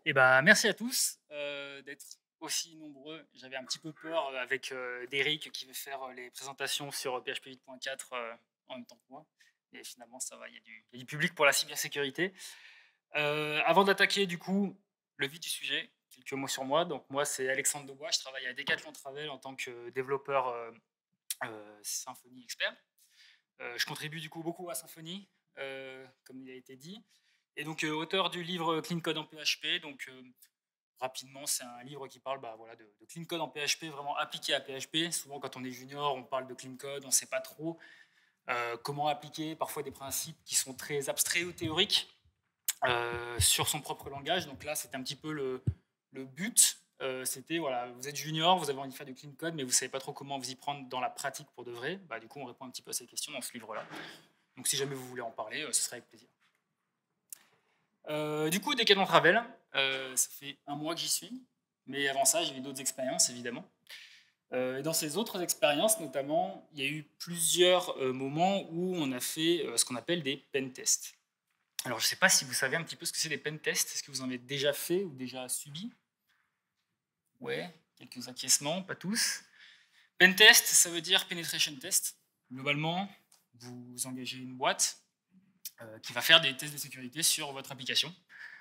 Et bah, merci à tous d'être aussi nombreux. J'avais un petit peu peur avec Derrick qui veut faire les présentations sur PHP 8.4 en même temps que moi. Et finalement, ça va, il y a du public pour la cybersécurité. Avant d'attaquer du coup le vif du sujet, quelques mots sur moi. Donc moi, c'est Alexandre Daubois, je travaille à Decathlon Travel en tant que développeur Symfony expert. Je contribue du coup beaucoup à Symfony, comme il a été dit. Et donc auteur du livre Clean Code en PHP. Donc rapidement, c'est un livre qui parle voilà, de clean code en PHP, vraiment appliqué à PHP. Souvent, quand on est junior, on parle de clean code, on ne sait pas trop comment appliquer parfois des principes qui sont très abstraits ou théoriques sur son propre langage. Donc là, c'était un petit peu le but. C'était, voilà, vous êtes junior, vous avez envie de faire du clean code, mais vous ne savez pas trop comment vous y prendre dans la pratique pour de vrai. Du coup, on répond un petit peu à ces questions dans ce livre-là. Donc si jamais vous voulez en parler, ce serait avec plaisir. Du coup, Decathlon Travel, ça fait un mois que j'y suis, mais avant ça, j'ai eu d'autres expériences, évidemment. Et dans ces autres expériences, notamment, il y a eu plusieurs moments où on a fait ce qu'on appelle des pen tests. Alors, je ne sais pas si vous savez un petit peu ce que c'est des pen tests. Est-ce que vous en avez déjà fait ou déjà subi? Ouais, quelques acquiescements, pas tous. Pen test, ça veut dire penetration test. Globalement, vous engagez une boîte qui va faire des tests de sécurité sur votre application.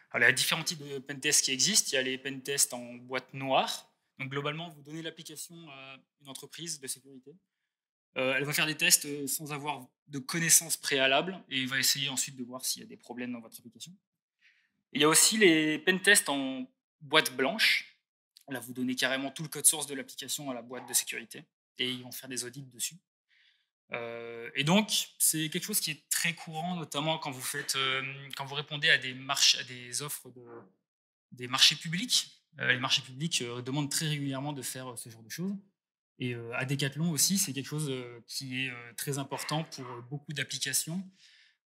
Alors, il y a différents types de pentests qui existent. Il y a les pentests en boîte noire. Donc, globalement, vous donnez l'application à une entreprise de sécurité. Elle va faire des tests sans avoir de connaissances préalables et va essayer ensuite de voir s'il y a des problèmes dans votre application. Et il y a aussi les pentests en boîte blanche. Là, vous donnez carrément tout le code source de l'application à la boîte de sécurité et ils vont faire des audits dessus. Et donc, c'est quelque chose qui est très courant, notamment quand quand vous répondez à des offres des marchés publics. Les marchés publics demandent très régulièrement de faire ce genre de choses. Et à Decathlon aussi, c'est quelque chose qui est très important pour beaucoup d'applications.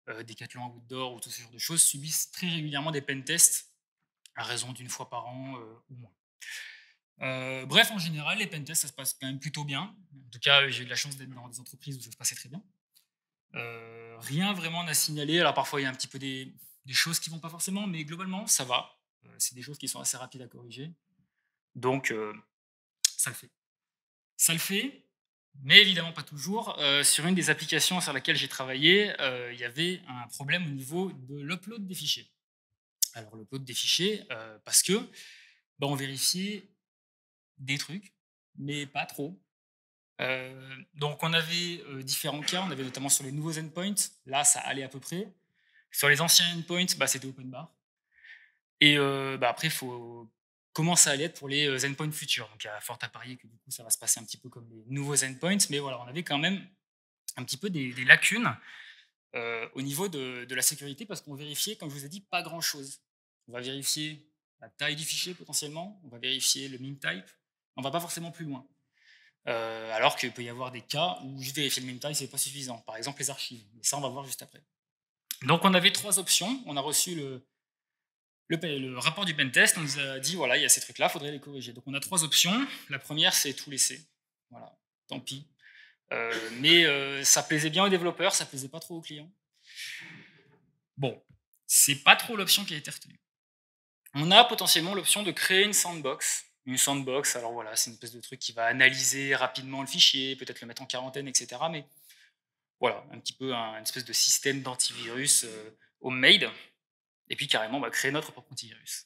Decathlon Outdoor ou tout ce genre de choses subissent très régulièrement des pen tests à raison d'une fois par an ou moins. Bref, en général, les pentests, ça se passe quand même plutôt bien. En tout cas, j'ai eu de la chance d'être dans des entreprises où ça se passait très bien. Rien vraiment à signaler. Alors parfois, il y a un petit peu des choses qui ne vont pas forcément, mais globalement, ça va. C'est des choses qui sont assez rapides à corriger. Donc, ça le fait. Ça le fait, mais évidemment pas toujours. Sur une des applications sur laquelle j'ai travaillé, il y avait un problème au niveau de l'upload des fichiers. Alors, l'upload des fichiers, parce que on vérifiait des trucs, mais pas trop. Donc on avait différents cas, on avait notamment sur les nouveaux endpoints, là ça allait à peu près. Sur les anciens endpoints, c'était open bar. Et après, comment ça allait être pour les endpoints futurs. Donc il y a fort à parier que du coup ça va se passer un petit peu comme les nouveaux endpoints, mais voilà, on avait quand même un petit peu des lacunes au niveau de la sécurité parce qu'on vérifiait, comme je vous ai dit, pas grand-chose. On va vérifier la taille du fichier potentiellement, on va vérifier le mean type, on va pas forcément plus loin. Alors qu'il peut y avoir des cas où juste vérifier le mean type, c'est pas suffisant. Par exemple, les archives. Mais ça, on va voir juste après. Donc, on avait 3 options. On a reçu le rapport du pentest. On nous a dit, voilà, il y a ces trucs-là, il faudrait les corriger. Donc, on a 3 options. La première, c'est tout laisser. Voilà, tant pis. Mais ça plaisait bien aux développeurs, ça plaisait pas trop aux clients. Bon, c'est pas trop l'option qui a été retenue. On a potentiellement l'option de créer une sandbox. Une sandbox, alors voilà, c'est une espèce de truc qui va analyser rapidement le fichier, peut-être le mettre en quarantaine, etc. Mais voilà, un petit peu une espèce de système d'antivirus homemade. Et puis carrément, on va créer notre propre antivirus.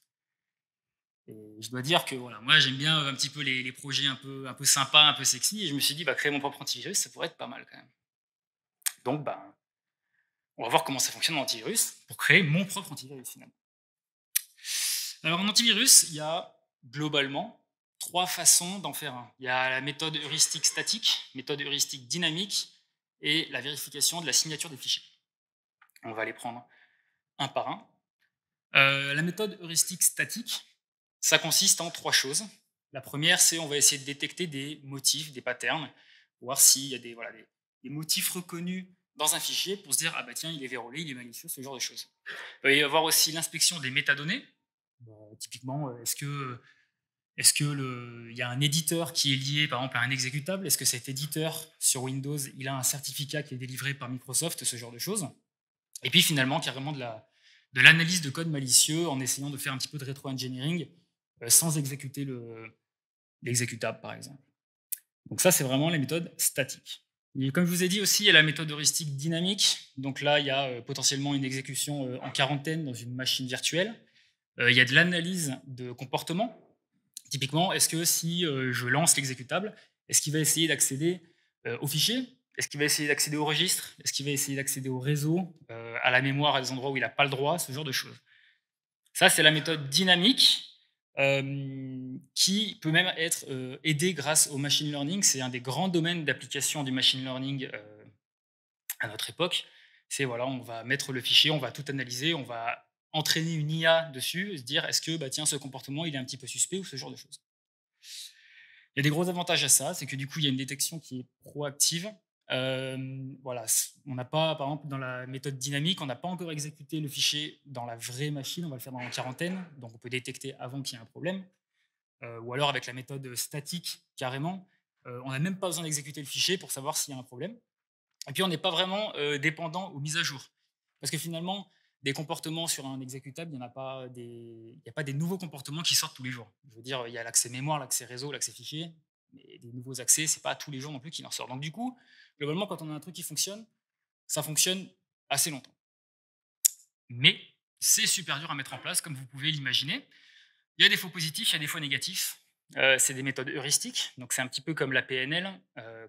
Et je dois dire que voilà, moi j'aime bien un petit peu les projets un peu sympas, un peu sexy, et je me suis dit, créer mon propre antivirus, ça pourrait être pas mal quand même. Donc, on va voir comment ça fonctionne l'antivirus pour créer mon propre antivirus finalement. Alors, en antivirus, il y a globalement 3 façons d'en faire un. Il y a la méthode heuristique statique, méthode heuristique dynamique et la vérification de la signature des fichiers. On va les prendre un par un. La méthode heuristique statique, ça consiste en 3 choses. La première, c'est on va essayer de détecter des motifs, des patterns pour voir s'il y a des motifs reconnus dans un fichier pour se dire, ah bah tiens, il est vérolé, il est malicieux, ce genre de choses. Il peut y avoir aussi l'inspection des métadonnées. Typiquement, est-ce que il y a un éditeur qui est lié, par exemple, à un exécutable? Est-ce que cet éditeur, sur Windows, il a un certificat qui est délivré par Microsoft, ce genre de choses? Et puis finalement, carrément de l'analyse de code malicieux en essayant de faire un petit peu de rétro-engineering sans exécuter l'exécutable, par exemple. Donc ça, c'est vraiment les méthodes statiques. Et comme je vous ai dit aussi, il y a la méthode heuristique dynamique. Donc là, il y a potentiellement une exécution en quarantaine dans une machine virtuelle. Il y a de l'analyse de comportement. Typiquement, est-ce que si je lance l'exécutable, est-ce qu'il va essayer d'accéder au fichier? Est-ce qu'il va essayer d'accéder au registre? Est-ce qu'il va essayer d'accéder au réseau, à la mémoire, à des endroits où il n'a pas le droit, ce genre de choses. Ça, c'est la méthode dynamique qui peut même être aidée grâce au machine learning. C'est un des grands domaines d'application du machine learning à notre époque. C'est voilà, on va mettre le fichier, on va tout analyser, on va entraîner une IA dessus, et se dire est-ce que bah, tiens, ce comportement il est un petit peu suspect ou ce genre de choses. Il y a des gros avantages à ça, c'est que du coup il y a une détection qui est proactive. Voilà, on n'a pas, par exemple, dans la méthode dynamique, on n'a pas encore exécuté le fichier dans la vraie machine, on va le faire dans la quarantaine, donc on peut détecter avant qu'il y ait un problème. Ou alors avec la méthode statique, carrément, on n'a même pas besoin d'exécuter le fichier pour savoir s'il y a un problème. Et puis on n'est pas vraiment dépendant aux mises à jour. Parce que finalement, des comportements sur un exécutable, il n'y a pas des nouveaux comportements qui sortent tous les jours. Je veux dire, il y a l'accès mémoire, l'accès réseau, l'accès fichier, mais des nouveaux accès, ce n'est pas tous les jours non plus qu'il en sort. Donc du coup, globalement, quand on a un truc qui fonctionne, ça fonctionne assez longtemps. Mais c'est super dur à mettre en place, comme vous pouvez l'imaginer. Il y a des faux positifs, il y a des faux négatifs. C'est des méthodes heuristiques, donc c'est un petit peu comme la PNL.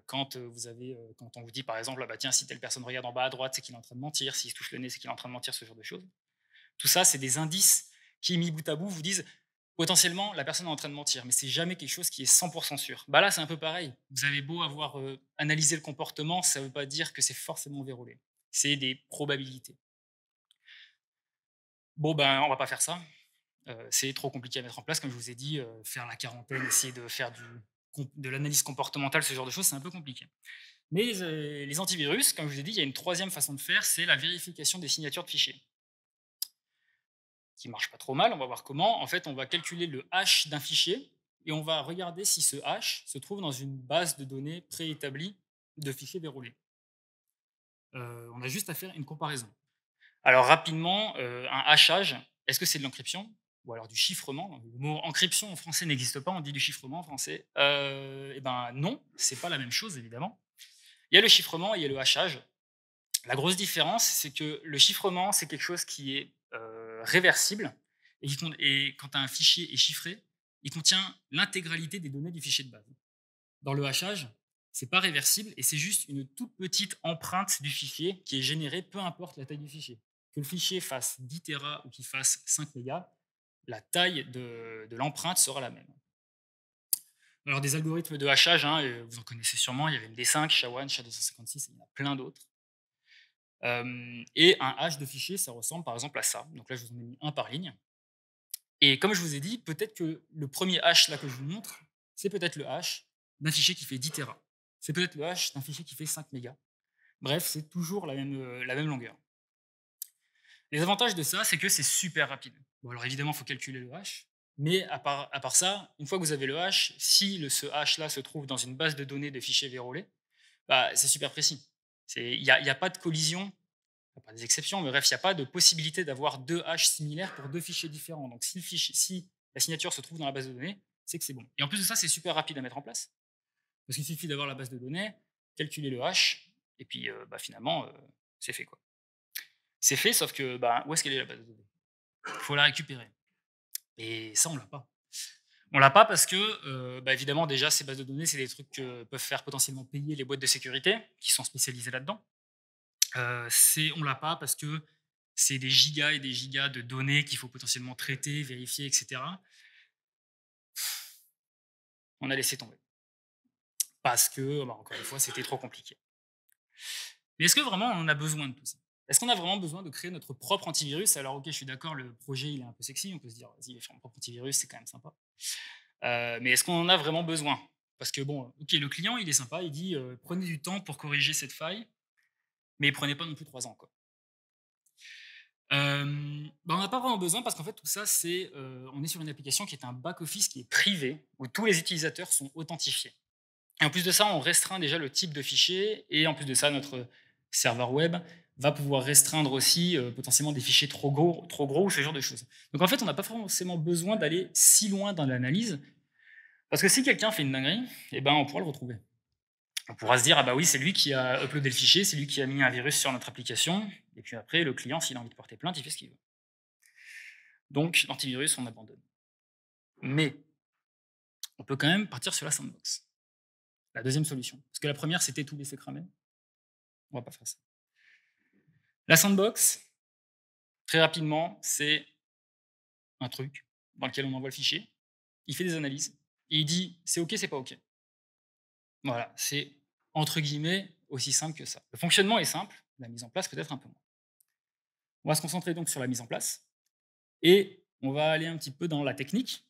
Quand on vous dit par exemple, ah bah tiens, si telle personne regarde en bas à droite, c'est qu'il est en train de mentir, s'il se touche le nez, c'est qu'il est en train de mentir, ce genre de choses. Tout ça, c'est des indices qui, mis bout à bout, vous disent potentiellement la personne est en train de mentir, mais c'est jamais quelque chose qui est 100% sûr. Bah là, c'est un peu pareil. Vous avez beau avoir analysé le comportement, ça ne veut pas dire que c'est forcément vérolé. C'est des probabilités. Bon, ben, on va pas faire ça. C'est trop compliqué à mettre en place, comme je vous ai dit, faire la quarantaine, essayer de faire de l'analyse comportementale, ce genre de choses, c'est un peu compliqué. Mais les antivirus, comme je vous ai dit, il y a une troisième façon de faire, c'est la vérification des signatures de fichiers, qui marche pas trop mal. On va voir comment. En fait, on va calculer le hash d'un fichier et on va regarder si ce hash se trouve dans une base de données préétablie de fichiers vérolés. On a juste à faire une comparaison. Alors rapidement, un hachage, est-ce que c'est de l'encryption ou alors du chiffrement? Le mot encryption en français n'existe pas, on dit du chiffrement en français. Eh ben non, c'est pas la même chose évidemment. Il y a le chiffrement et il y a le hachage. La grosse différence, c'est que le chiffrement, c'est quelque chose qui est réversible et quand un fichier est chiffré, il contient l'intégralité des données du fichier de base. Dans le hachage, c'est pas réversible et c'est juste une toute petite empreinte du fichier qui est générée, peu importe la taille du fichier. Que le fichier fasse 10 Tera ou qu'il fasse 5 mégas, la taille de l'empreinte sera la même. Alors des algorithmes de hachage, hein, vous en connaissez sûrement, il y avait MD5, SHA-1, SHA-256, il y en a plein d'autres. Et un hash de fichier, ça ressemble par exemple à ça. Donc là, je vous en ai mis un par ligne. Et comme je vous ai dit, peut-être que le premier hash là que je vous montre, c'est peut-être le hash d'un fichier qui fait 10 Tera. C'est peut-être le hash d'un fichier qui fait 5 mégas. Bref, c'est toujours la même longueur. Les avantages de ça, c'est que c'est super rapide. Bon, alors évidemment, il faut calculer le hash, mais à part ça, une fois que vous avez le hash, si ce hash-là se trouve dans une base de données de fichiers vérolés, bah, c'est super précis. Il n'y a pas de collision, il n'y a pas des exceptions, mais bref, il n'y a pas de possibilité d'avoir deux hashes similaires pour deux fichiers différents. Donc si la signature se trouve dans la base de données, c'est que c'est bon. Et en plus de ça, c'est super rapide à mettre en place. Parce qu'il suffit d'avoir la base de données, calculer le hash, et puis bah, finalement, c'est fait. C'est fait, sauf que bah, où est-ce qu'elle est la base de données? Il faut la récupérer. Et ça, on l'a pas. On l'a pas parce que, bah, évidemment, déjà, ces bases de données, c'est des trucs que peuvent faire potentiellement payer les boîtes de sécurité qui sont spécialisées là-dedans. On l'a pas parce que c'est des gigas et des gigas de données qu'il faut potentiellement traiter, vérifier, etc. On a laissé tomber. Parce que, bah, encore une fois, c'était trop compliqué. Mais est-ce que vraiment on en a besoin de tout ça? Est-ce qu'on a vraiment besoin de créer notre propre antivirus? Alors ok, je suis d'accord, le projet il est un peu sexy, on peut se dire, vas-y, faire mon propre antivirus, c'est quand même sympa. Mais est-ce qu'on en a vraiment besoin? parce que bon, ok, le client, il est sympa, il dit prenez du temps pour corriger cette faille, mais prenez pas non plus 3 ans, quoi. On n'a pas vraiment besoin parce qu'en fait, tout ça, on est sur une application qui est un back-office qui est privé, où tous les utilisateurs sont authentifiés. Et en plus de ça, on restreint déjà le type de fichier, et en plus de ça, notre serveur web va pouvoir restreindre aussi potentiellement des fichiers trop gros ou ce genre de choses. Donc en fait, on n'a pas forcément besoin d'aller si loin dans l'analyse, parce que si quelqu'un fait une dinguerie, eh ben, on pourra le retrouver. On pourra se dire, ah bah oui, c'est lui qui a uploadé le fichier, c'est lui qui a mis un virus sur notre application, et puis après, le client, s'il a envie de porter plainte, il fait ce qu'il veut. Donc, l'antivirus, on abandonne. Mais on peut quand même partir sur la sandbox. La deuxième solution. Parce que la première, c'était tout laisser cramer. On va pas faire ça. La sandbox, très rapidement, c'est un truc dans lequel on envoie le fichier, il fait des analyses, et il dit c'est OK, c'est pas OK. Voilà, c'est entre guillemets aussi simple que ça. Le fonctionnement est simple, la mise en place peut-être un peu moins. On va se concentrer donc sur la mise en place, et on va aller un petit peu dans la technique,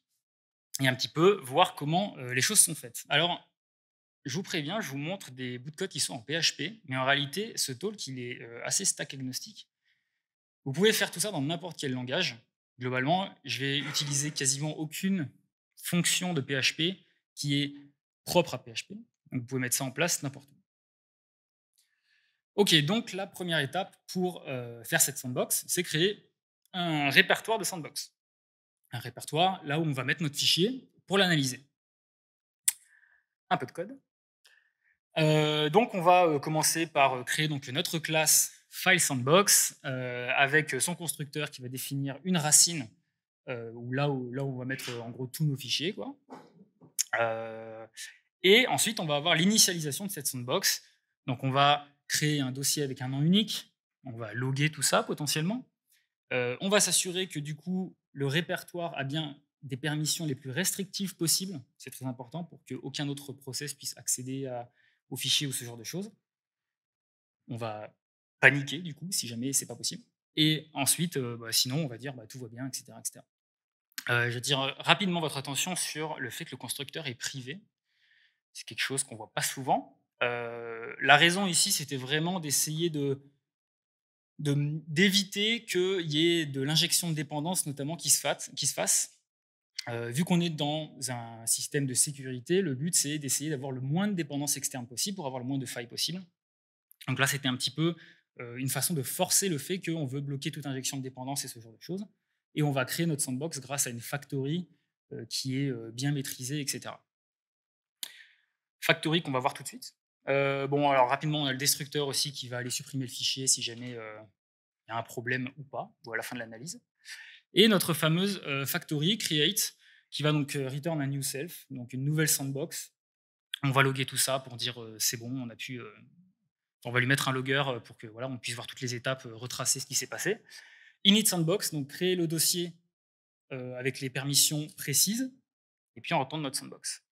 et un petit peu voir comment les choses sont faites. Alors, je vous préviens, je vous montre des bouts de code qui sont en PHP, mais en réalité, ce talk, il est assez stack agnostique. Vous pouvez faire tout ça dans n'importe quel langage. Globalement, je vais utiliser quasiment aucune fonction de PHP qui est propre à PHP. Donc, vous pouvez mettre ça en place n'importe où. Ok, donc la première étape pour faire cette sandbox, c'est créer un répertoire de sandbox. Un répertoire là où on va mettre notre fichier pour l'analyser. Un peu de code. Donc on va commencer par créer donc notre classe FileSandbox avec son constructeur qui va définir une racine où on va mettre en gros tous nos fichiers, quoi. Et ensuite on va avoir l'initialisation de cette sandbox. Donc on va créer un dossier avec un nom unique, on va loguer tout ça potentiellement. On va s'assurer que du coup le répertoire a bien des permissions les plus restrictives possibles. C'est très important pour qu'aucun autre process puisse accéder aux fichiers ou ce genre de choses. On va paniquer du coup si jamais c'est pas possible. Et ensuite, sinon on va dire tout va bien, etc. etc. Je vais dire rapidement votre attention sur le fait que le constructeur est privé. C'est quelque chose qu'on voit pas souvent. La raison ici, c'était vraiment d'essayer d'éviter qu'il y ait de l'injection de dépendance notamment qui se fasse. Vu qu'on est dans un système de sécurité, le but c'est d'essayer d'avoir le moins de dépendance externe possible pour avoir le moins de failles possible. Donc là, c'était un petit peu une façon de forcer le fait qu'on veut bloquer toute injection de dépendance et ce genre de choses. Et on va créer notre sandbox grâce à une factory qui est bien maîtrisée, etc. Factory qu'on va voir tout de suite. Alors rapidement, on a le destructeur aussi qui va aller supprimer le fichier si jamais il y a un problème ou pas, ou à la fin de l'analyse. Et notre fameuse factory create qui va donc return a new self, donc une nouvelle sandbox. On va loguer tout ça pour dire c'est bon, on va lui mettre un logger pour que on puisse voir toutes les étapes, retracer ce qui s'est passé. Init sandbox, donc créer le dossier avec les permissions précises, et puis on retourne notre sandbox.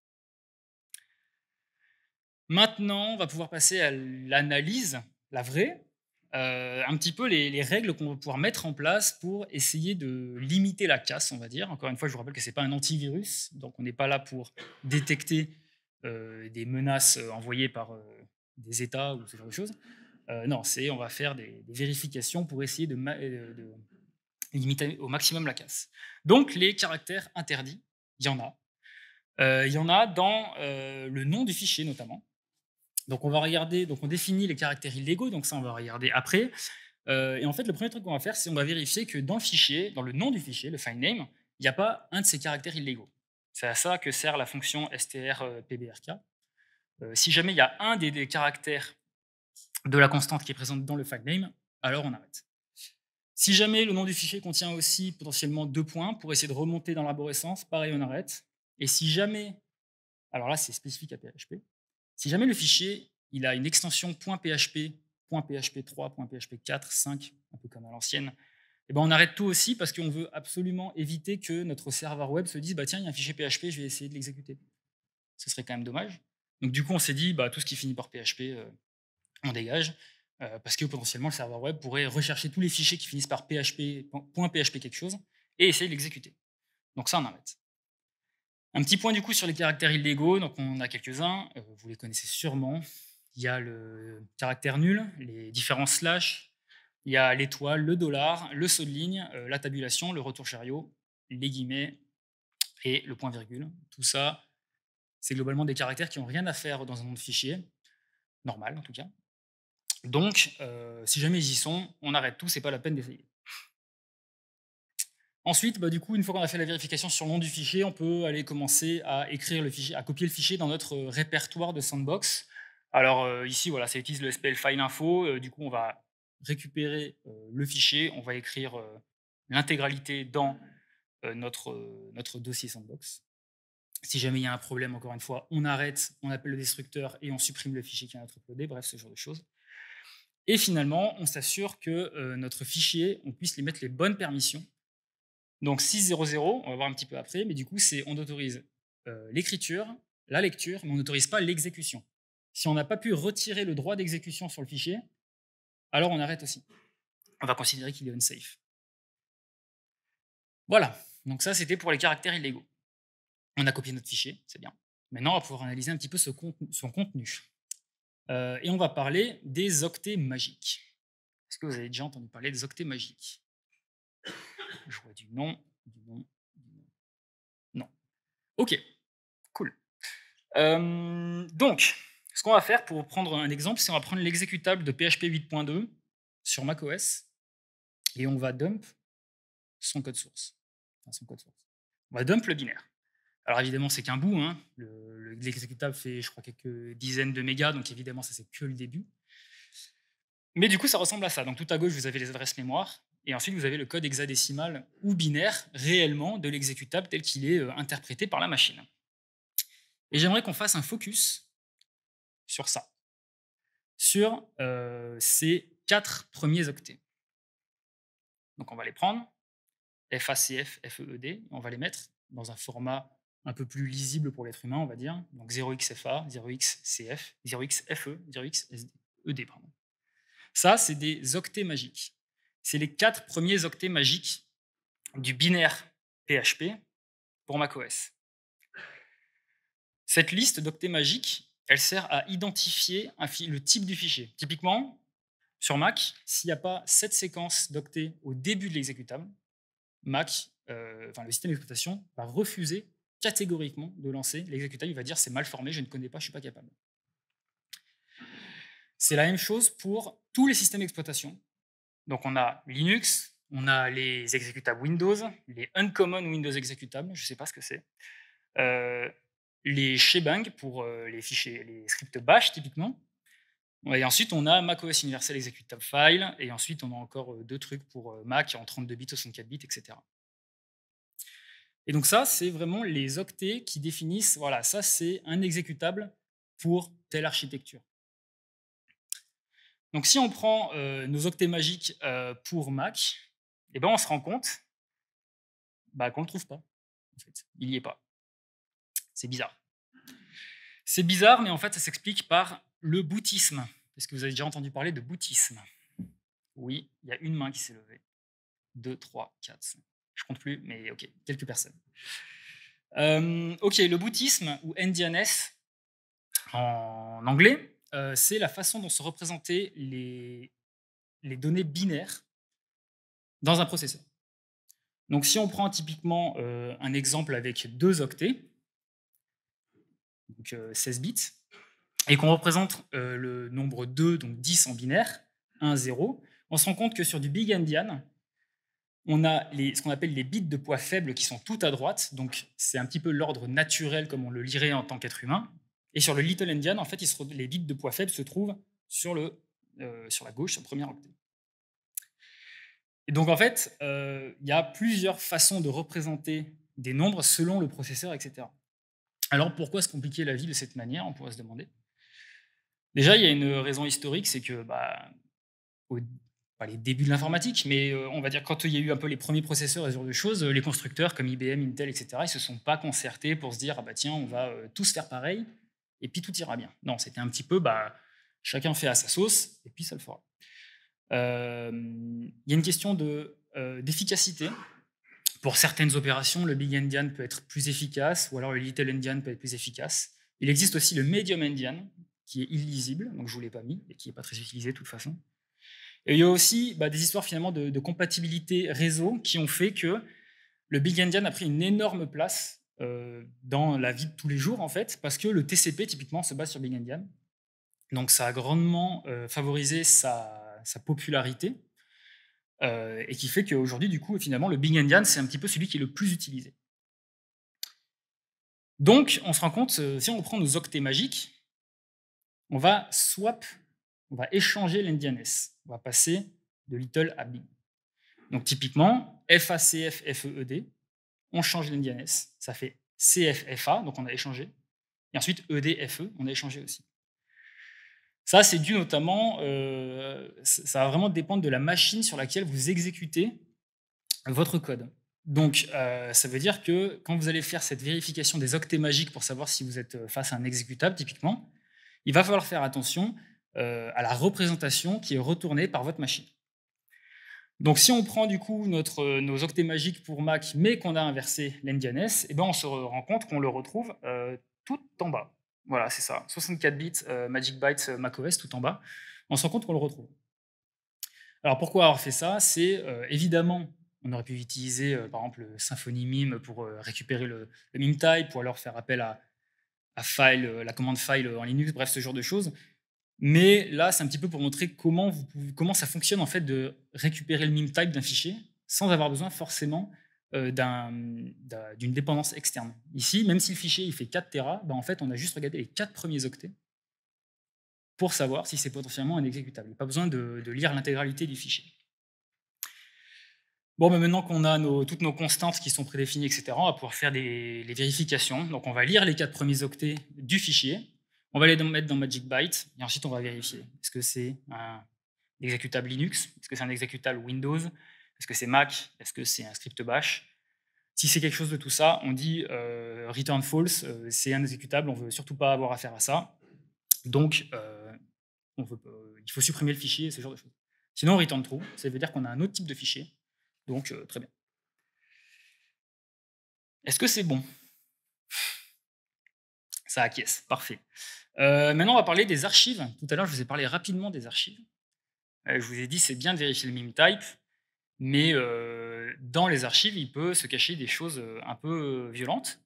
Maintenant, on va pouvoir passer à l'analyse, la vraie, un petit peu les règles qu'on va pouvoir mettre en place pour essayer de limiter la casse, on va dire. Encore une fois, je vous rappelle que ce n'est pas un antivirus, donc on n'est pas là pour détecter des menaces envoyées par des États ou ce genre de choses. Non, on va faire des vérifications pour essayer de limiter au maximum la casse. Donc, les caractères interdits, il y en a. Il y en a dans le nom du fichier notamment. Donc on va regarder, donc on définit les caractères illégaux, donc ça on va regarder après. Et en fait, le premier truc qu'on va faire, c'est on va vérifier que dans le fichier, dans le nom du fichier, le file name, il n'y a pas un de ces caractères illégaux. C'est à ça que sert la fonction strpbrk. Si jamais il y a un des caractères de la constante qui est présente dans le file name, alors on arrête. Si jamais le nom du fichier contient aussi potentiellement 2 points pour essayer de remonter dans l'arborescence, pareil, on arrête. Et si jamais, alors là c'est spécifique à PHP, si jamais le fichier il a une extension .php, .php3, .php4, 5, un peu comme à l'ancienne, et on arrête tout aussi parce qu'on veut absolument éviter que notre serveur web se dise tiens, il y a un fichier PHP, je vais essayer de l'exécuter. Ce serait quand même dommage. Donc du coup, on s'est dit tout ce qui finit par PHP, on dégage, parce que potentiellement le serveur web pourrait rechercher tous les fichiers qui finissent par .php quelque chose et essayer de l'exécuter. Donc ça, on arrête. Un petit point du coup sur les caractères illégaux, donc on a quelques-uns, vous les connaissez sûrement. Il y a le caractère nul, les différents slash, il y a l'étoile, le dollar, le saut de ligne, la tabulation, le retour chariot, les guillemets et le point virgule. Tout ça, c'est globalement des caractères qui n'ont rien à faire dans un nom de fichier, normal en tout cas. Donc, si jamais ils y sont, on arrête tout, c'est pas la peine d'essayer. Ensuite, du coup, une fois qu'on a fait la vérification sur le nom du fichier, on peut aller commencer à écrire le fichier, à copier le fichier dans notre répertoire de Sandbox. Alors ici, voilà, ça utilise le SPL file info. Du coup, on va récupérer le fichier, on va écrire l'intégralité dans notre dossier Sandbox. Si jamais il y a un problème, encore une fois, on arrête, on appelle le destructeur et on supprime le fichier qui vient d'être uploadé, bref, ce genre de choses. Et finalement, on s'assure que notre fichier, on puisse lui mettre les bonnes permissions. Donc 6.0.0, on va voir un petit peu après, mais du coup, on autorise l'écriture, la lecture, mais on n'autorise pas l'exécution. Si on n'a pas pu retirer le droit d'exécution sur le fichier, alors on arrête aussi. On va considérer qu'il est unsafe. Voilà, donc ça c'était pour les caractères illégaux. On a copié notre fichier, c'est bien. Maintenant, on va pouvoir analyser un petit peu son contenu. Et on va parler des octets magiques. Est-ce que vous avez déjà entendu parler des octets magiques? Je vois du non, du non, du non. Non. Ok, cool. Donc, ce qu'on va faire pour prendre un exemple, c'est on va prendre l'exécutable de PHP 8.2 sur macOS et on va dump son code source. Enfin, son code source. On va dump le binaire. Alors évidemment, c'est qu'un bout. Hein. L'exécutable fait, je crois, quelques dizaines de mégas, donc évidemment, ça, c'est que le début. Mais du coup, ça ressemble à ça. Donc tout à gauche, vous avez les adresses mémoire, et ensuite, vous avez le code hexadécimal ou binaire réellement de l'exécutable tel qu'il est interprété par la machine. Et j'aimerais qu'on fasse un focus sur ça, sur ces 4 premiers octets. Donc on va les prendre, FACF, FEED, on va les mettre dans un format un peu plus lisible pour l'être humain, on va dire. Donc 0xFA, 0xCF, 0xFE, 0xED. Pardon. Ça, c'est des octets magiques. C'est les 4 premiers octets magiques du binaire PHP pour macOS. Cette liste d'octets magiques, elle sert à identifier le type du fichier. Typiquement, sur Mac, s'il n'y a pas cette séquence d'octets au début de l'exécutable, Mac, le système d'exploitation, va refuser catégoriquement de lancer l'exécutable. Il va dire c'est mal formé, je ne connais pas, je ne suis pas capable. C'est la même chose pour tous les systèmes d'exploitation. Donc on a Linux, on a les exécutables Windows, les Uncommon Windows exécutables, je ne sais pas ce que c'est, les shebang pour les fichiers, les scripts bash typiquement. Et ensuite on a macOS Universal Executable File, et ensuite on a encore 2 trucs pour Mac en 32 bits, 64 bits, etc. Et donc ça, c'est vraiment les octets qui définissent, voilà, ça c'est un exécutable pour telle architecture. Donc si on prend nos octets magiques pour Mac, eh ben, on se rend compte qu'on ne le trouve pas. En fait. Il n'y est pas. C'est bizarre. C'est bizarre, mais en fait, ça s'explique par le bootisme. Est-ce que vous avez déjà entendu parler de bootisme? Oui, il y a une main qui s'est levée. 2, 3, 4, 5. Je compte plus, mais ok, quelques personnes. Ok, le bootisme, ou NDNS en anglais, c'est la façon dont sont représentées les données binaires dans un processeur. Donc si on prend typiquement un exemple avec 2 octets, donc 16 bits, et qu'on représente le nombre 2, donc 10 en binaire, 1, 0, on se rend compte que sur du big endian, on a ce qu'on appelle les bits de poids faible qui sont tout à droite, donc c'est un petit peu l'ordre naturel comme on le lirait en tant qu'être humain. Et sur le little endian, en fait, les bits de poids faible se trouvent sur la gauche, sur le premier octet. Et donc en fait, il y a plusieurs façons de représenter des nombres selon le processeur, etc. Alors pourquoi se compliquer la vie de cette manière, on pourrait se demander. Déjà, il y a une raison historique, c'est que pas les débuts de l'informatique, mais on va dire quand il y a eu un peu les premiers processeurs et ce genre de choses, les constructeurs comme IBM, Intel, etc., ils ne se sont pas concertés pour se dire tiens, on va tous faire pareil et puis tout ira bien. Non, c'était un petit peu chacun fait à sa sauce et puis ça le fera. Il y a une question d'efficacité. Pour certaines opérations, le big endian peut être plus efficace, ou alors le little endian peut être plus efficace. Il existe aussi le medium endian, qui est illisible, donc je ne vous l'ai pas mis, et qui n'est pas très utilisé de toute façon. Et il y a aussi des histoires finalement de compatibilité réseau qui ont fait que le big endian a pris une énorme place dans la vie de tous les jours, en fait, parce que le TCP, typiquement, se base sur big endian. Donc ça a grandement favorisé sa popularité, et qui fait qu'aujourd'hui, du coup, finalement, le big endian, c'est un petit peu celui qui est le plus utilisé. Donc, on se rend compte, si on prend nos octets magiques, on va échanger l'endianness. On va passer de little à big. Donc, typiquement, FACF, FEED, on change l'endianness, ça fait CFFA, donc on a échangé. Et ensuite, EDFE, on a échangé aussi. Ça, c'est dû notamment, ça va vraiment dépendre de la machine sur laquelle vous exécutez votre code. Donc, ça veut dire que quand vous allez faire cette vérification des octets magiques pour savoir si vous êtes face à un exécutable, typiquement, il va falloir faire attention à la représentation qui est retournée par votre machine. Donc, si on prend du coup nos octets magiques pour Mac, mais qu'on a inversé l'endianness, on se rend compte qu'on le retrouve tout en bas. Voilà, c'est ça, 64 bits Magic Bytes macOS tout en bas. On se rend compte qu'on le retrouve. Alors, pourquoi avoir fait ça? C'est évidemment, on aurait pu utiliser par exemple le Symfony Mime pour récupérer le mime type, ou alors faire appel à file, la commande file en Linux, bref, ce genre de choses. Mais là, c'est un petit peu pour montrer comment ça fonctionne en fait de récupérer le mime type d'un fichier sans avoir besoin forcément d'une dépendance externe. Ici, même si le fichier il fait 4 Tera, en fait, on a juste regardé les 4 premiers octets pour savoir si c'est potentiellement un exécutable. Il n'y a pas besoin de lire l'intégralité du fichier. Bon, maintenant qu'on a toutes nos constantes qui sont prédéfinies, etc., on va pouvoir faire les vérifications. Donc, on va lire les 4 premiers octets du fichier. On va les mettre dans Magic Byte, et ensuite, on va vérifier. Est-ce que c'est un exécutable Linux? Est-ce que c'est un exécutable Windows? Est-ce que c'est Mac? Est-ce que c'est un script bash? Si c'est quelque chose de tout ça, on dit return false, c'est un exécutable, on ne veut surtout pas avoir affaire à ça. Donc, il faut supprimer le fichier, ce genre de choses. Sinon, return true, ça veut dire qu'on a un autre type de fichier. Donc, très bien. Est-ce que c'est bon? Ça acquiesce, parfait. Maintenant, on va parler des archives. Tout à l'heure, je vous ai parlé rapidement des archives. Je vous ai dit, c'est bien de vérifier le mime type, mais dans les archives, il peut se cacher des choses un peu violentes.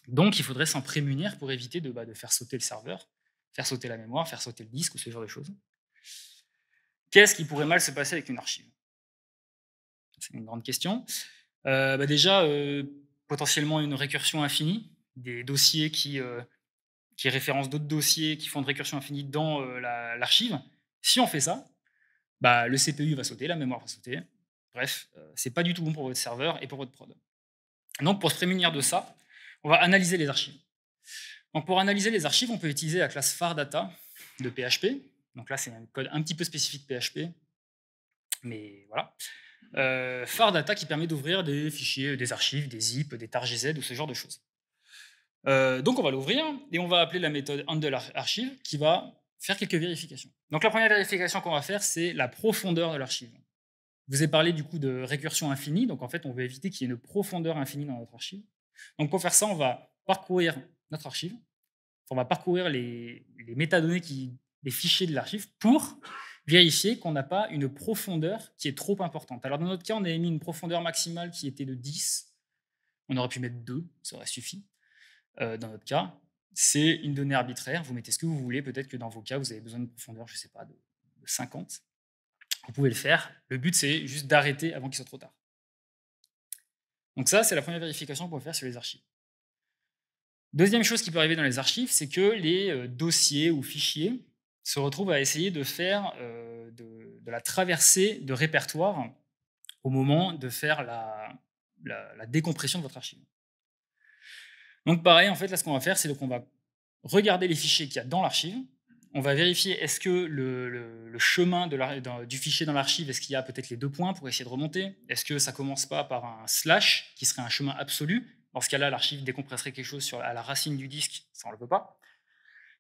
Donc, il faudrait s'en prémunir pour éviter de faire sauter le serveur, faire sauter la mémoire, faire sauter le disque ou ce genre de choses. Qu'est-ce qui pourrait mal se passer avec une archive? C'est une grande question. Déjà, potentiellement une récursion infinie, des dossiers qui référencent d'autres dossiers qui font de récursion infinie dans l'archive. Si on fait ça, le CPU va sauter, la mémoire va sauter. Bref, c'est pas du tout bon pour votre serveur et pour votre prod. Donc, pour se prémunir de ça, on va analyser les archives. Donc, pour analyser les archives, on peut utiliser la classe far_data de PHP. Donc là, c'est un code un petit peu spécifique PHP, mais voilà. far_data qui permet d'ouvrir des fichiers, des archives, des zip, des tar.gz ou ce genre de choses. Donc on va l'ouvrir et on va appeler la méthode handleArchive qui va faire quelques vérifications. Donc la première vérification qu'on va faire, c'est la profondeur de l'archive. Je vous ai parlé du coup de récursion infinie, donc en fait on veut éviter qu'il y ait une profondeur infinie dans notre archive. Donc pour faire ça, on va parcourir notre archive, on va parcourir les métadonnées, les fichiers de l'archive pour vérifier qu'on n'a pas une profondeur qui est trop importante. Alors dans notre cas, on avait mis une profondeur maximale qui était de 10, on aurait pu mettre 2, ça aurait suffi. Dans notre cas, c'est une donnée arbitraire, vous mettez ce que vous voulez, peut-être que dans vos cas, vous avez besoin de profondeur, je ne sais pas, de 50. Vous pouvez le faire, le but c'est juste d'arrêter avant qu'il soit trop tard. Donc ça, c'est la première vérification qu'on peut faire sur les archives. Deuxième chose qui peut arriver dans les archives, c'est que les dossiers ou fichiers se retrouvent à essayer de faire de la traversée de répertoire au moment de faire la décompression de votre archive. Donc pareil, en fait, là, ce qu'on va faire, c'est qu'on va regarder les fichiers qu'il y a dans l'archive. On va vérifier est-ce que le chemin du fichier dans l'archive, est-ce qu'il y a peut-être les 2 points pour essayer de remonter? Est-ce que ça ne commence pas par un slash, qui serait un chemin absolu? Dans ce cas-là, l'archive décompresserait quelque chose à la racine du disque, ça on ne le peut pas.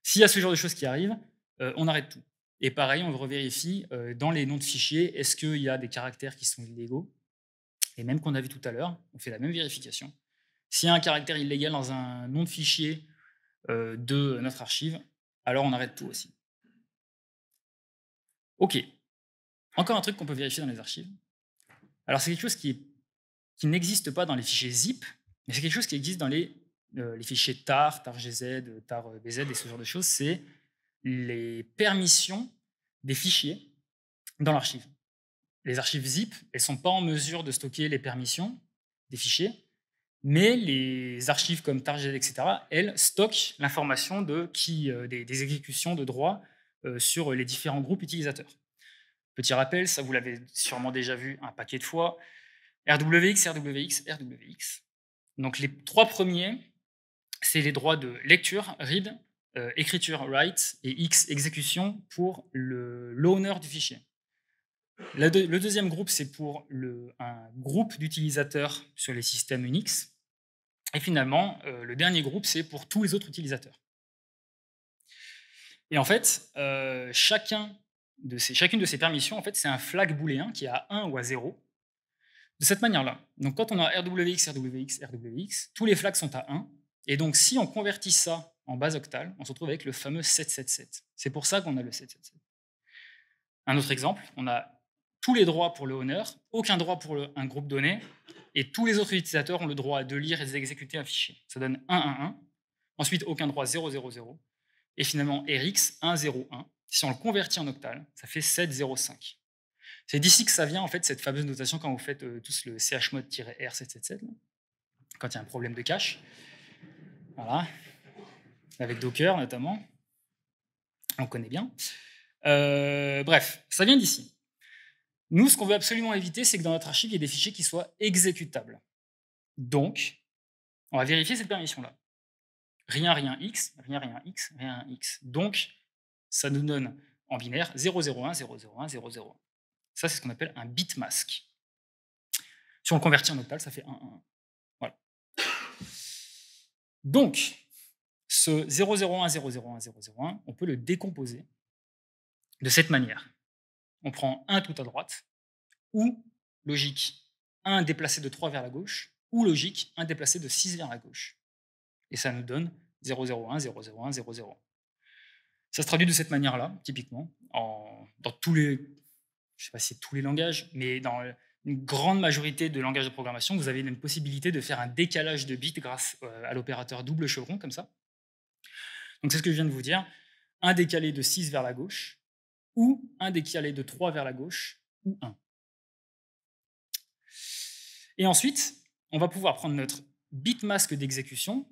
S'il y a ce genre de choses qui arrivent, on arrête tout. Et pareil, on revérifie dans les noms de fichiers, est-ce qu'il y a des caractères qui sont illégaux? les mêmes qu'on a vu tout à l'heure, on fait la même vérification. S'il y a un caractère illégal dans un nom de fichier de notre archive, alors on arrête tout aussi. Ok, encore un truc qu'on peut vérifier dans les archives. Alors c'est quelque chose qui n'existe pas dans les fichiers zip, mais c'est quelque chose qui existe dans les fichiers tar, targz, tarbz et ce genre de choses, c'est les permissions des fichiers dans l'archive. Les archives zip, elles ne sont pas en mesure de stocker les permissions des fichiers, mais les archives comme targz, etc., elles stockent l'information des exécutions de droit sur les différents groupes utilisateurs. Petit rappel, ça vous l'avez sûrement déjà vu un paquet de fois, RWX, RWX, RWX. Donc les 3 premiers, c'est les droits de lecture, read, écriture, write, et X, exécution pour l'owner du fichier. Le deuxième groupe, c'est pour un groupe d'utilisateurs sur les systèmes Unix. Et finalement, le dernier groupe, c'est pour tous les autres utilisateurs. Et en fait, chacune de ces permissions, en fait, c'est un flag booléen qui est à 1 ou à 0. De cette manière-là. Donc quand on a RWX, RWX, RWX, tous les flags sont à 1. Et donc si on convertit ça en base octale, on se retrouve avec le fameux 777. C'est pour ça qu'on a le 777. Un autre exemple, on a tous les droits pour le owner, aucun droit pour un groupe donné, et tous les autres utilisateurs ont le droit de lire et d'exécuter un fichier. Ça donne 111. Ensuite, aucun droit 000. Et finalement, RX 101. Si on le convertit en octal, ça fait 705. C'est d'ici que ça vient, en fait, cette fameuse notation quand vous faites tous le chmod-r777, quand il y a un problème de cache. Voilà. Avec Docker, notamment. On connaît bien. Bref, ça vient d'ici. Nous, ce qu'on veut absolument éviter, c'est que dans notre archive, il y ait des fichiers qui soient exécutables. Donc, on va vérifier cette permission-là. Rien, rien, x, rien, rien, x, rien, x. Donc, ça nous donne en binaire 001, 001, 001. Ça, c'est ce qu'on appelle un bit mask. Si on le convertit en octal, ça fait 111. Voilà. Donc, ce 001, 001, 001, on peut le décomposer de cette manière. On prend 1 tout à droite, ou logique 1 déplacé de 3 vers la gauche, ou logique 1 déplacé de 6 vers la gauche. Et ça nous donne 001, 001, 00. Ça se traduit de cette manière-là, typiquement, dans tous les, je ne sais pas si c'est tous les langages, mais dans une grande majorité de langages de programmation, vous avez une possibilité de faire un décalage de bits grâce à l'opérateur double chevron, comme ça. Donc c'est ce que je viens de vous dire. Un décalé de 6 vers la gauche, ou un décalé de 3 vers la gauche, ou 1. Et ensuite, on va pouvoir prendre notre bit mask d'exécution,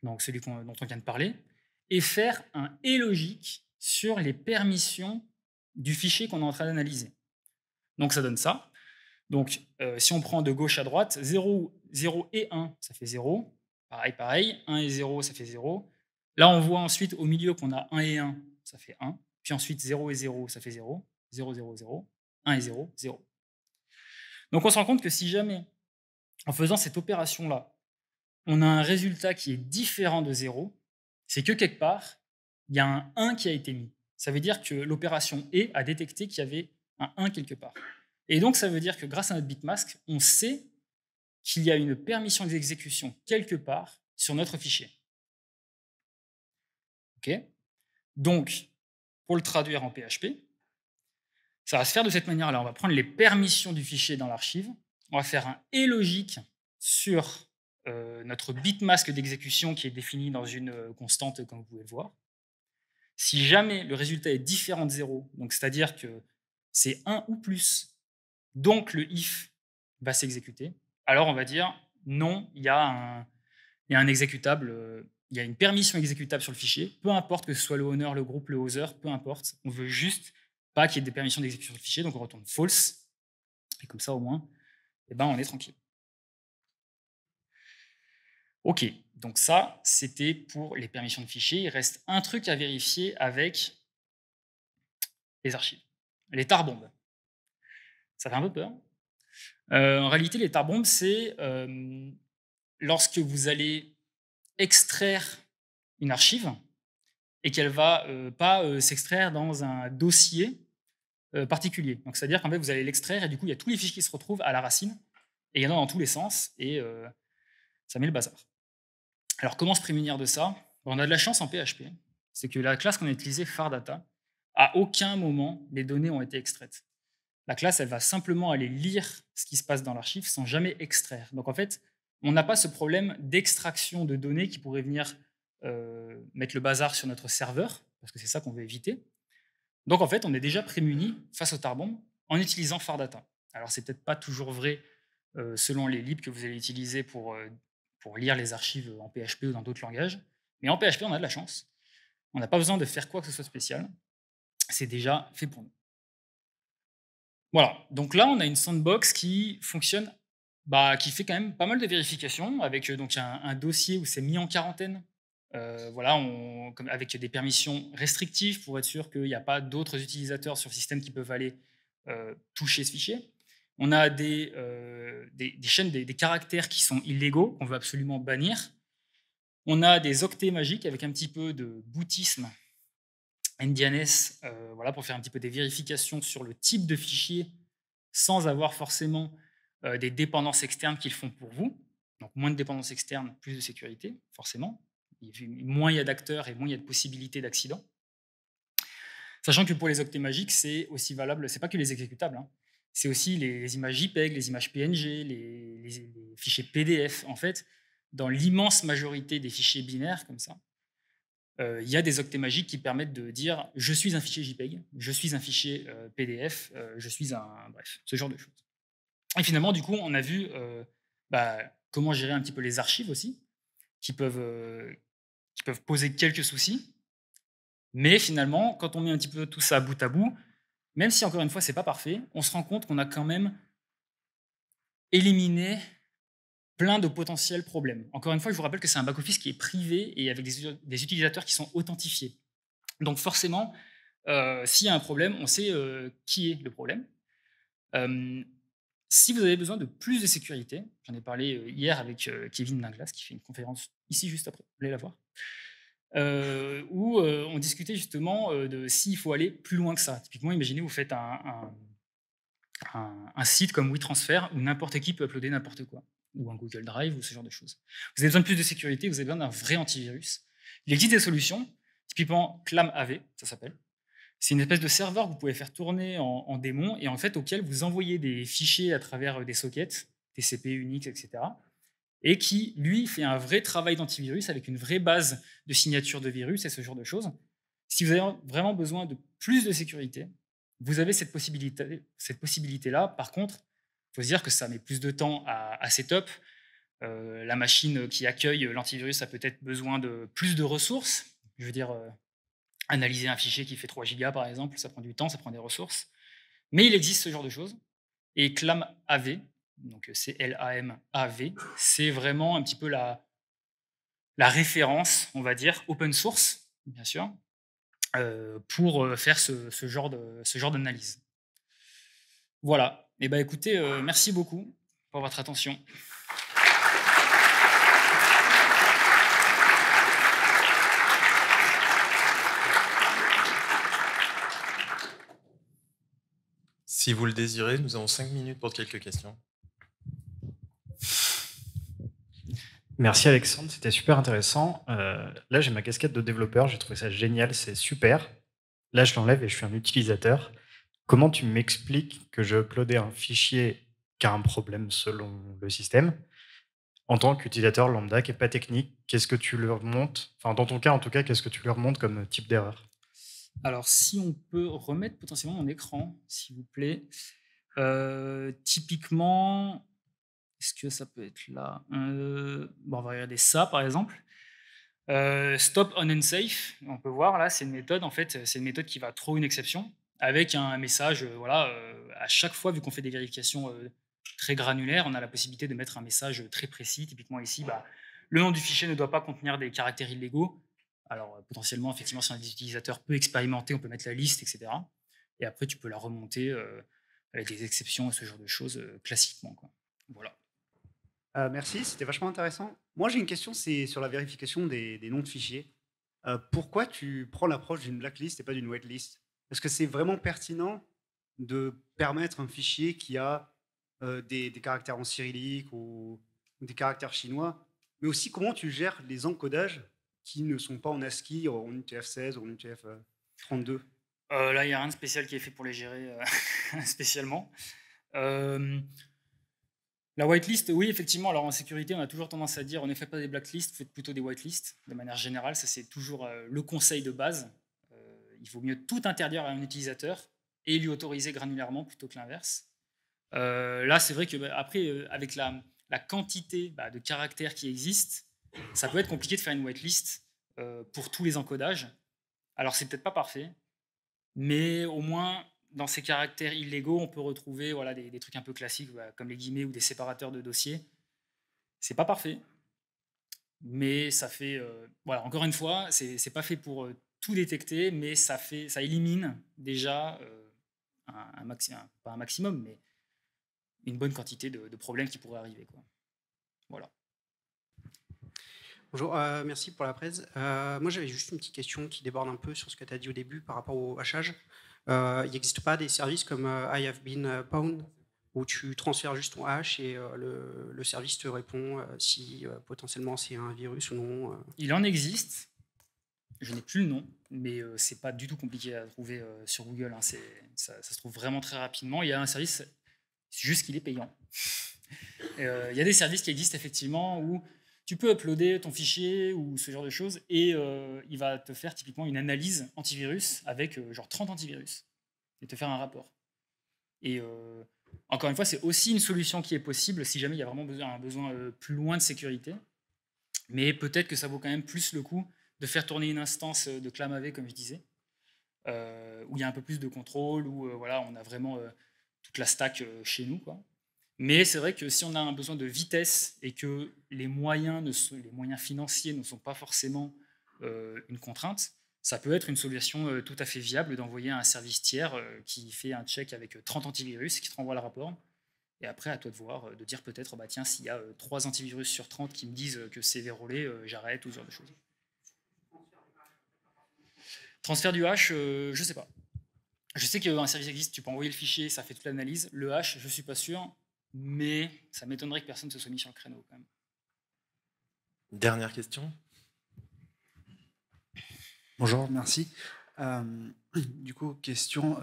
donc celui dont on vient de parler, et faire un et logique sur les permissions du fichier qu'on est en train d'analyser. Donc ça donne ça. Donc si on prend de gauche à droite, 0 et 1, ça fait 0. Pareil, 1 et 0, ça fait 0. Là, on voit ensuite au milieu qu'on a 1 et 1, ça fait 1. Puis ensuite 0 et 0, ça fait 0. 0, 0, 0. 1 et 0, 0. Donc on se rend compte que si jamais, en faisant cette opération-là, on a un résultat qui est différent de 0, c'est que quelque part, il y a un 1 qui a été mis. Ça veut dire que l'opération et a détecté qu'il y avait un 1 quelque part. Et donc ça veut dire que grâce à notre bitmask, on sait qu'il y a une permission d'exécution quelque part sur notre fichier. Ok ? Donc, pour le traduire en PHP, ça va se faire de cette manière-là. On va prendre les permissions du fichier dans l'archive, on va faire un et logique sur notre bitmask d'exécution qui est défini dans une constante, comme vous pouvez le voir. Si jamais le résultat est différent de 0, donc c'est-à-dire que c'est 1 ou plus, donc le if va s'exécuter, alors on va dire non, il y a un exécutable, il y a une permission exécutable sur le fichier, peu importe que ce soit le owner, le groupe, le user, peu importe, on veut juste pas qu'il y ait des permissions d'exécution sur le fichier, donc on retourne false, et comme ça au moins, eh ben, on est tranquille. Ok, donc ça, c'était pour les permissions de fichiers. Il reste un truc à vérifier avec les archives. Les tarbombes. Ça fait un peu peur. En réalité, les tarbombes, c'est lorsque vous allez extraire une archive et qu'elle ne va pas s'extraire dans un dossier particulier. Donc, c'est-à-dire qu'en fait, vous allez l'extraire et du coup, il y a tous les fichiers qui se retrouvent à la racine et il y en a dans tous les sens, et ça met le bazar. Alors, comment se prémunir de ça? On a de la chance en PHP, c'est que la classe qu'on a utilisée, FarData, à aucun moment les données ont été extraites. La classe, elle va simplement aller lire ce qui se passe dans l'archive sans jamais extraire. Donc en fait, on n'a pas ce problème d'extraction de données qui pourrait venir mettre le bazar sur notre serveur, parce que c'est ça qu'on veut éviter. Donc en fait, on est déjà prémuni face au Tarbomb en utilisant FarData. Alors c'est peut-être pas toujours vrai selon les libs que vous allez utiliser pour lire les archives en PHP ou dans d'autres langages, mais en PHP, on a de la chance. On n'a pas besoin de faire quoi que ce soit spécial. C'est déjà fait pour nous. Voilà, donc là, on a une sandbox qui fonctionne, qui fait quand même pas mal de vérifications, avec donc un dossier où c'est mis en quarantaine, voilà, avec des permissions restrictives pour être sûr qu'il n'y a pas d'autres utilisateurs sur le système qui peuvent aller toucher ce fichier. On a des chaînes, des caractères qui sont illégaux, qu'on veut absolument bannir. On a des octets magiques avec un petit peu de bootisme NDNS, voilà, pour faire un petit peu des vérifications sur le type de fichier sans avoir forcément des dépendances externes qu'ils font pour vous. Donc moins de dépendances externes, plus de sécurité, forcément. Moins il y a d'acteurs et moins il y a de possibilités d'accidents. Sachant que pour les octets magiques, c'est aussi valable, c'est pas que les exécutables, hein, c'est aussi les images JPEG, les images PNG, les fichiers PDF. En fait, dans l'immense majorité des fichiers binaires comme ça, il y a des octets magiques qui permettent de dire je suis un fichier JPEG, je suis un fichier PDF, je suis un... Bref, ce genre de choses. Et finalement, du coup, on a vu comment gérer un petit peu les archives aussi, qui peuvent poser quelques soucis. Mais finalement, quand on met un petit peu tout ça bout à bout, même si encore une fois, c'est pas parfait, on se rend compte qu'on a quand même éliminé plein de potentiels problèmes. Encore une fois, je vous rappelle que c'est un back-office qui est privé et avec des utilisateurs qui sont authentifiés. Donc forcément, s'il y a un problème, on sait qui est le problème. Si vous avez besoin de plus de sécurité, j'en ai parlé hier avec Kevin Dinglas, qui fait une conférence ici juste après, vous allez la voir, où on discutait justement de s'il faut aller plus loin que ça. Typiquement, imaginez, vous faites un site comme WeTransfer où n'importe qui peut uploader n'importe quoi, ou un Google Drive, ou ce genre de choses. Vous avez besoin de plus de sécurité, vous avez besoin d'un vrai antivirus. Il existe des solutions, typiquement ClamAV, ça s'appelle. C'est une espèce de serveur que vous pouvez faire tourner en démon et en fait auquel vous envoyez des fichiers à travers des sockets, TCP, Unix, etc. Et qui, lui, fait un vrai travail d'antivirus avec une vraie base de signature de virus et ce genre de choses. Si vous avez vraiment besoin de plus de sécurité, vous avez cette possibilité-là. Par contre, il faut se dire que ça met plus de temps à setup. La machine qui accueille l'antivirus a peut-être besoin de plus de ressources. Je veux dire, analyser un fichier qui fait 3 gigas, par exemple, ça prend du temps, ça prend des ressources. Mais il existe ce genre de choses. Et ClamAV, donc C-L-A-M-A-V, c'est vraiment un petit peu la référence, on va dire, open source, bien sûr, pour faire ce genre d'analyse. Voilà. Et écoutez, merci beaucoup pour votre attention. Si vous le désirez, nous avons 5 minutes pour quelques questions. Merci Alexandre, c'était super intéressant. Là, j'ai ma casquette de développeur, j'ai trouvé ça génial, c'est super. Là, je l'enlève et je suis un utilisateur. Comment tu m'expliques que je uploadais un fichier qui a un problème selon le système en tant qu'utilisateur lambda qui n'est pas technique? Qu'est-ce que tu leur montres? Enfin, dans ton cas, en tout cas, qu'est-ce que tu leur montres comme type d'erreur? Alors, si on peut remettre potentiellement mon écran, s'il vous plaît. Typiquement, est-ce que ça peut être là? On va regarder ça, par exemple. Stop on unsafe, on peut voir là, c'est une méthode, en fait, c'est une méthode qui va throw une exception avec un message, à chaque fois, vu qu'on fait des vérifications très granulaires, on a la possibilité de mettre un message très précis. Typiquement ici, le nom du fichier ne doit pas contenir des caractères illégaux. Alors potentiellement, effectivement, si un utilisateur peu expérimenté, on peut mettre la liste, etc. Et après, tu peux la remonter avec des exceptions et ce genre de choses classiquement, quoi. Voilà. Merci, c'était vachement intéressant. Moi, j'ai une question, c'est sur la vérification des noms de fichiers. Pourquoi tu prends l'approche d'une blacklist et pas d'une whitelist? Est-ce que c'est vraiment pertinent de permettre un fichier qui a des caractères en cyrillique ou des caractères chinois, mais aussi comment tu gères les encodages qui ne sont pas en ASCII, en UTF-16 ou en UTF-32. Là, il n'y a rien de spécial qui est fait pour les gérer spécialement. La whitelist, oui, effectivement. Alors en sécurité, on a toujours tendance à dire on ne fait pas des blacklists, faites plutôt des whitelists. De manière générale, ça c'est toujours le conseil de base. Il vaut mieux tout interdire à un utilisateur et lui autoriser granulairement plutôt que l'inverse. Là, c'est vrai que après, avec la quantité de caractères qui existent, ça peut être compliqué de faire une whitelist pour tous les encodages. Alors c'est peut-être pas parfait, mais au moins dans ces caractères illégaux, on peut retrouver des trucs un peu classiques comme les guillemets ou des séparateurs de dossiers. C'est pas parfait, mais ça fait encore une fois, c'est pas fait pour tout détecter, mais ça élimine déjà pas un maximum, mais une bonne quantité de problèmes qui pourraient arriver, quoi. Voilà. Bonjour, merci pour la presse. Moi, j'avais juste une petite question qui déborde un peu sur ce que tu as dit au début par rapport au hachage. Il n'existe pas des services comme I have been pwned où tu transfères juste ton hash et le service te répond si potentiellement c'est un virus ou non. Il en existe. Je n'ai plus le nom, mais c'est pas du tout compliqué à trouver sur Google. Hein. Ça se trouve vraiment très rapidement. Il y a un service, c'est juste qu'il est payant. Il y a des services qui existent effectivement où tu peux uploader ton fichier ou ce genre de choses et il va te faire typiquement une analyse antivirus avec genre 30 antivirus et te faire un rapport. Et encore une fois, c'est aussi une solution qui est possible si jamais il y a vraiment un besoin plus loin de sécurité. Mais peut-être que ça vaut quand même plus le coup de faire tourner une instance de ClamAV, comme je disais, où il y a un peu plus de contrôle, où on a vraiment toute la stack chez nous, quoi. Mais c'est vrai que si on a un besoin de vitesse et que les moyens financiers ne sont pas forcément une contrainte, ça peut être une solution tout à fait viable d'envoyer un service tiers qui fait un check avec 30 antivirus et qui te renvoie le rapport. Et après, à toi de voir, de dire peut-être, tiens, s'il y a 3 antivirus sur 30 qui me disent que c'est verrouillé, j'arrête, ou ce genre de choses. Transfert du hash, je sais pas. Je sais qu'un service existe, tu peux envoyer le fichier, ça fait toute l'analyse. Le hash, je suis pas sûr, mais ça m'étonnerait que personne se soit mis sur le créneau quand même. Dernière question. Bonjour, merci. Du coup, question,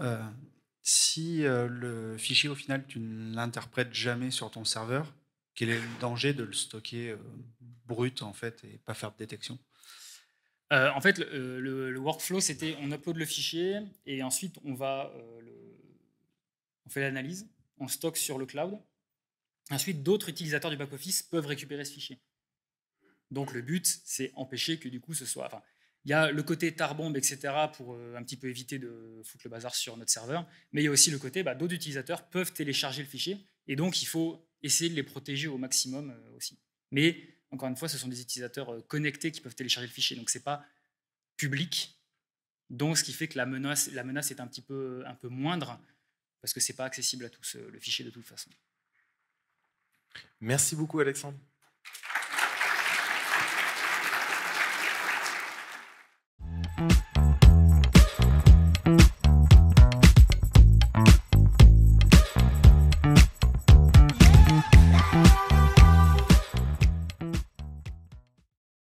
si le fichier au final tu ne l'interprètes jamais sur ton serveur, quel est le danger de le stocker brut en fait et pas faire de détection? En fait, le workflow, c'était on upload le fichier et ensuite on fait l'analyse, on stocke sur le cloud. Ensuite, d'autres utilisateurs du back-office peuvent récupérer ce fichier. Donc le but, c'est empêcher que du coup ce soit... Enfin, il y a le côté tarbombe, etc. pour un petit peu éviter de foutre le bazar sur notre serveur, mais il y a aussi le côté, d'autres utilisateurs peuvent télécharger le fichier et donc il faut essayer de les protéger au maximum aussi. Mais encore une fois, ce sont des utilisateurs connectés qui peuvent télécharger le fichier, donc c'est pas public. Donc ce qui fait que la menace est un peu moindre parce que c'est pas accessible à tous le fichier de toute façon. Merci beaucoup, Alexandre.